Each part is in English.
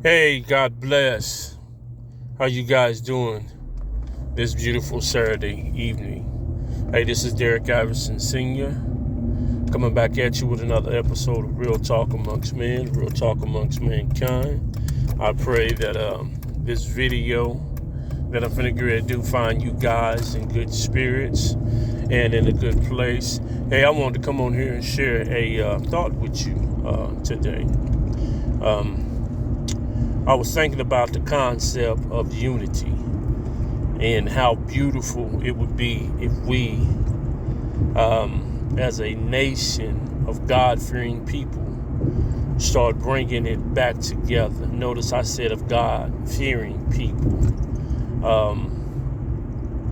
Hey, God bless. How you guys doing this beautiful Saturday evening? Hey, this is Derek Iverson Sr. coming back at you with another episode of Real Talk Amongst Men, Real Talk Amongst Mankind. I pray that this video that I'm finna get ready to do find you guys in good spirits and in a good place. Hey, I wanted to come on here and share a thought with you today. I was thinking about the concept of unity and how beautiful it would be if we, as a nation of God-fearing people, start bringing it back together. Notice I said of God-fearing people.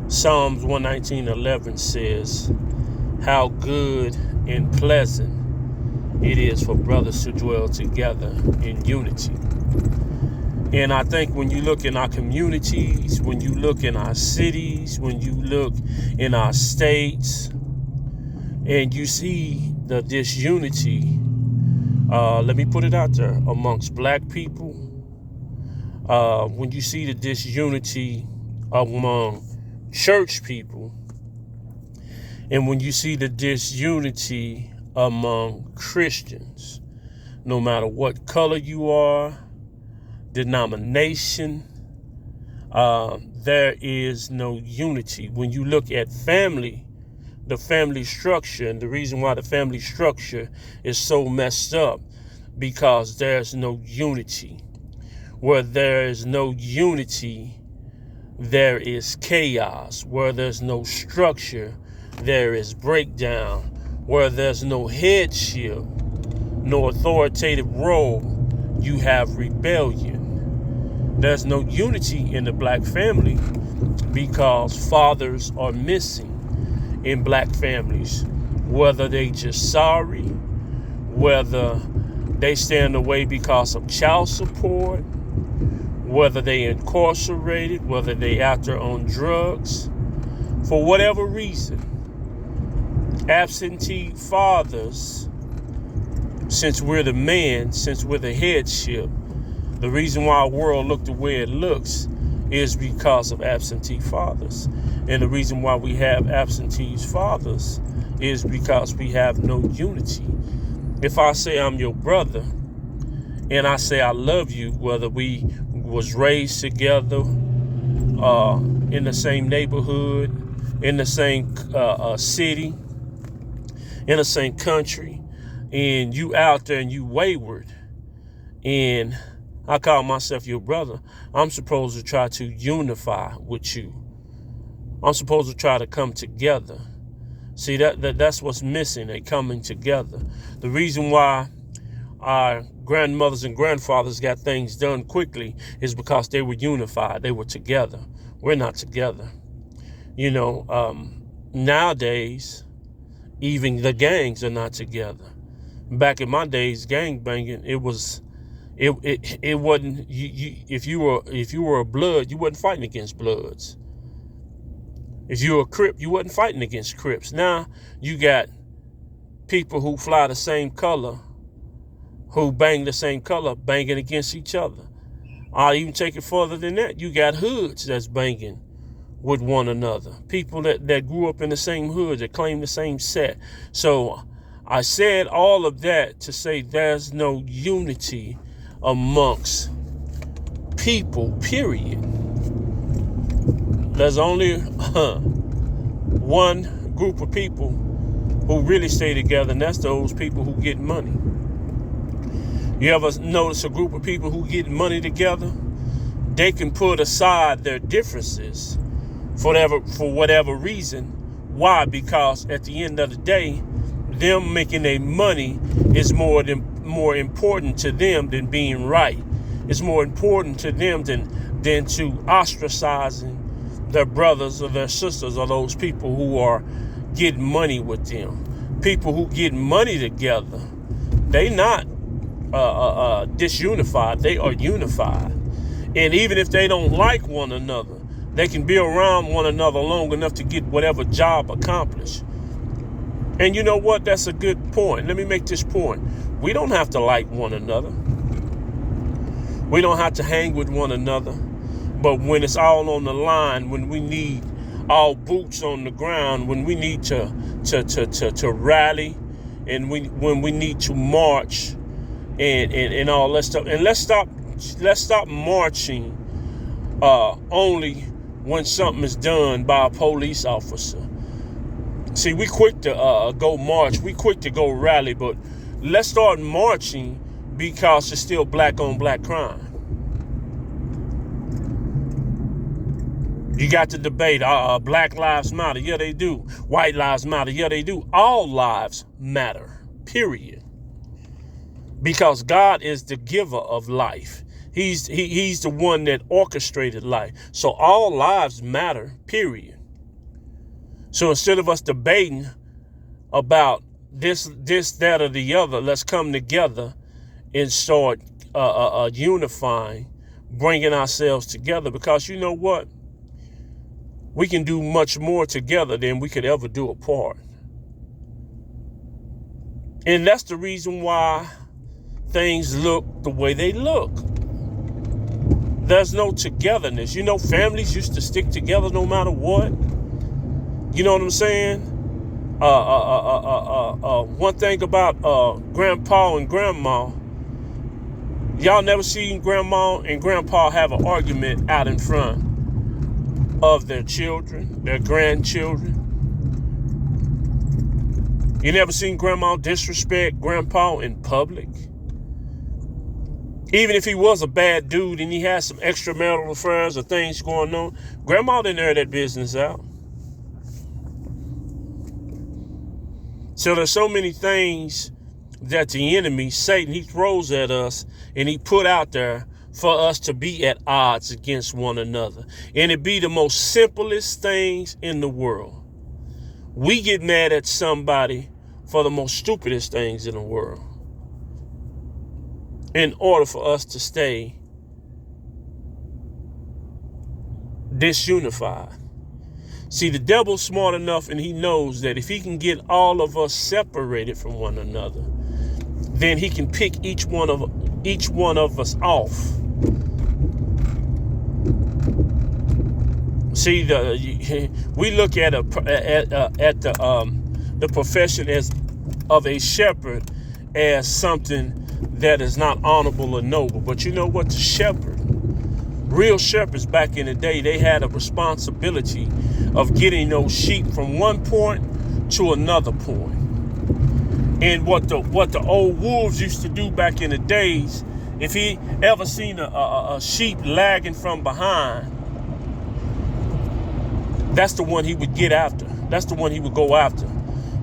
Psalms 119:11 says, how good and pleasant it is for brothers to dwell together in unity. And I think when you look in our communities, when you look in our cities, when you look in our states, and you see the disunity, let me put it out there, amongst black people, when you see the disunity among church people, and when you see the disunity among Christians, no matter what color you are, denomination, there is no unity. When you look at family, the family structure, and the reason why the family structure is so messed up, because there's no unity. Where there is no unity, there is chaos. Where there's no structure, there is breakdown. Where there's no headship, no authoritative role, you have rebellion. There's no unity in the black family because fathers are missing in black families. Whether they just sorry, whether they stand away because of child support, whether they incarcerated, whether they out there on drugs, for whatever reason, absentee fathers, since we're the man, since we're the headship, the reason why our world look the way it looks is because of absentee fathers. And the reason why we have absentee fathers is because we have no unity. If I say I'm your brother and I say I love you, whether we was raised together in the same neighborhood, in the same city, in the same country, and you out there and you wayward, and I call myself your brother, I'm supposed to try to unify with you. I'm supposed to try to come together. See, that's what's missing, a coming together. The reason why our grandmothers and grandfathers got things done quickly is because they were unified. They were together. We're not together. You know, nowadays, even the gangs are not together. Back in my days, gang banging, it wasn't if you were a blood, you wasn't fighting against bloods. If you were a Crip, you wasn't fighting against Crips. Now you got people who fly the same color, who bang the same color, banging against each other. I'll even take it further than that. You got hoods that's banging with one another. People that grew up in the same hood, that claim the same set. So I said all of that to say there's no unity amongst people, period. There's only one group of people who really stay together, and that's those people who get money. You ever notice a group of people who get money together? They can put aside their differences for whatever reason. Why? Because at the end of the day, them making their money is more important to them than being right. It's more important to them than to ostracizing their brothers or their sisters or those people who are getting money with them. People who get money together, they not disunified, they are unified. And even if they don't like one another, they can be around one another long enough to get whatever job accomplished. And you know what? That's a good point. Let me make this point. We don't have to like one another. We don't have to hang with one another. But when it's all on the line, when we need all boots on the ground, when we need to rally, and when we need to march and all that stuff. And let's stop marching only when something is done by a police officer. See, we quick to go march, we quick to go rally, but let's start marching because it's still black on black crime. You got the debate, Black Lives Matter. Yeah, they do. White Lives Matter. Yeah, they do. All lives matter, period. Because God is the giver of life. He's the one that orchestrated life. So all lives matter, period. So instead of us debating about this, that, or the other, let's come together and start unifying, bringing ourselves together. Because you know what? We can do much more together than we could ever do apart. And that's the reason why things look the way they look. There's no togetherness. You know, families used to stick together no matter what. You know what I'm saying? One thing about grandpa and grandma, y'all never seen grandma and grandpa have an argument out in front of their children, their grandchildren. You never seen grandma disrespect grandpa in public. Even if he was a bad dude and he had some extramarital affairs or things going on, grandma didn't air that business out. So there's so many things that the enemy, Satan, he throws at us and he put out there for us to be at odds against one another. And it be the most simplest things in the world. We get mad at somebody for the most stupidest things in the world in order for us to stay disunified. See, the devil's smart enough and he knows that if he can get all of us separated from one another, then he can pick each one of us off. See, we look at the profession of a shepherd as something that is not honorable or noble. But you know what? The shepherd, real shepherds back in the day, they had a responsibility of getting those sheep from one point to another point. And what the old wolves used to do back in the days, if he ever seen a sheep lagging from behind, that's the one he would get after. That's the one he would go after.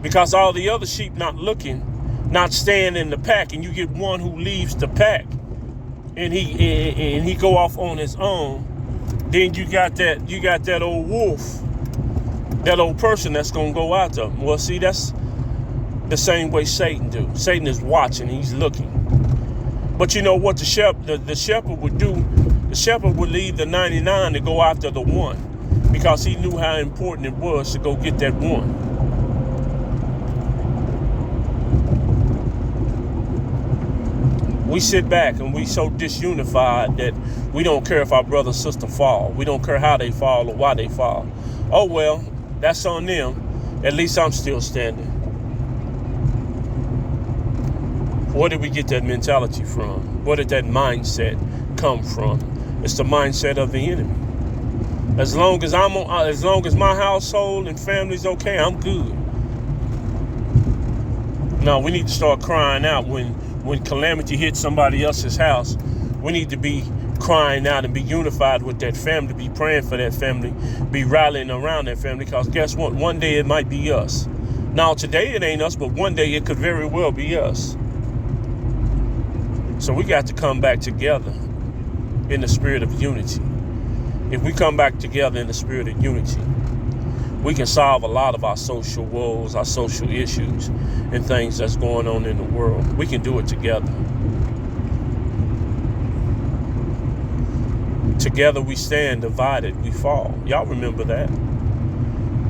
Because all the other sheep not looking, not staying in the pack, and you get one who leaves the pack and he go off on his own, then you got that old wolf, that old person that's gonna go after him. Well, see, that's the same way Satan do. Satan is watching, he's looking. But you know what the shepherd would do? The shepherd would leave the 99 to go after the one, because he knew how important it was to go get that one. We sit back and we so disunified that we don't care if our brother or sister fall. We don't care how they fall or why they fall. Oh, well, that's on them. At least I'm still standing. Where did we get that mentality from? Where did that mindset come from? It's the mindset of the enemy. As long as my household and family's okay, I'm good. No, we need to start crying out when calamity hits somebody else's house. We need to be crying out and be unified with that family, be praying for that family, be rallying around that family, because guess what? One day it might be us. Now, today it ain't us, but one day it could very well be us. So we got to come back together in the spirit of unity. If we come back together in the spirit of unity, we can solve a lot of our social woes, our social issues, and things that's going on in the world. We can do it together. Together we stand, divided we fall. Y'all remember that?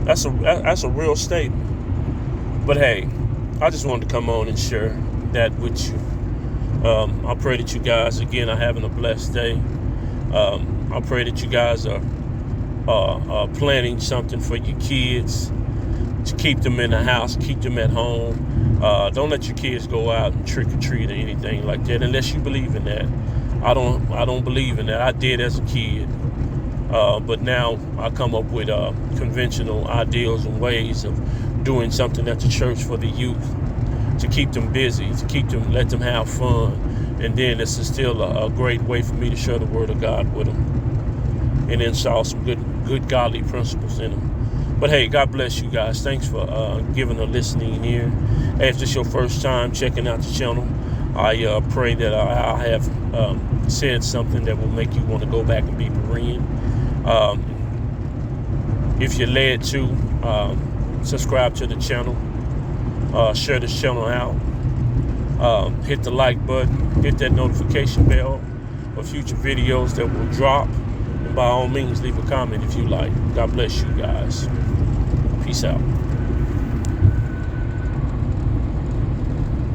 That's a real statement. But hey, I just wanted to come on and share that with you. I pray that you guys, again, are having a blessed day. I pray that you guys are planning something for your kids to keep them in the house, keep them at home. Don't let your kids go out and trick or treat or anything like that, unless you believe in that. I don't believe in that. I did as a kid, but now I come up with conventional ideals and ways of doing something at the church for the youth, to keep them busy, let them have fun, and then this is still a great way for me to share the word of God with them, and install some good godly principles in them. But hey, God bless you guys. Thanks for giving a listening ear. Hey, if this is your first time checking out the channel, I pray that I have said something that will make you want to go back and be Berean. If you're led to, subscribe to the channel, share this channel out, hit the like button, hit that notification bell for future videos that will drop, and by all means leave a comment if you like. God bless you guys. Peace out.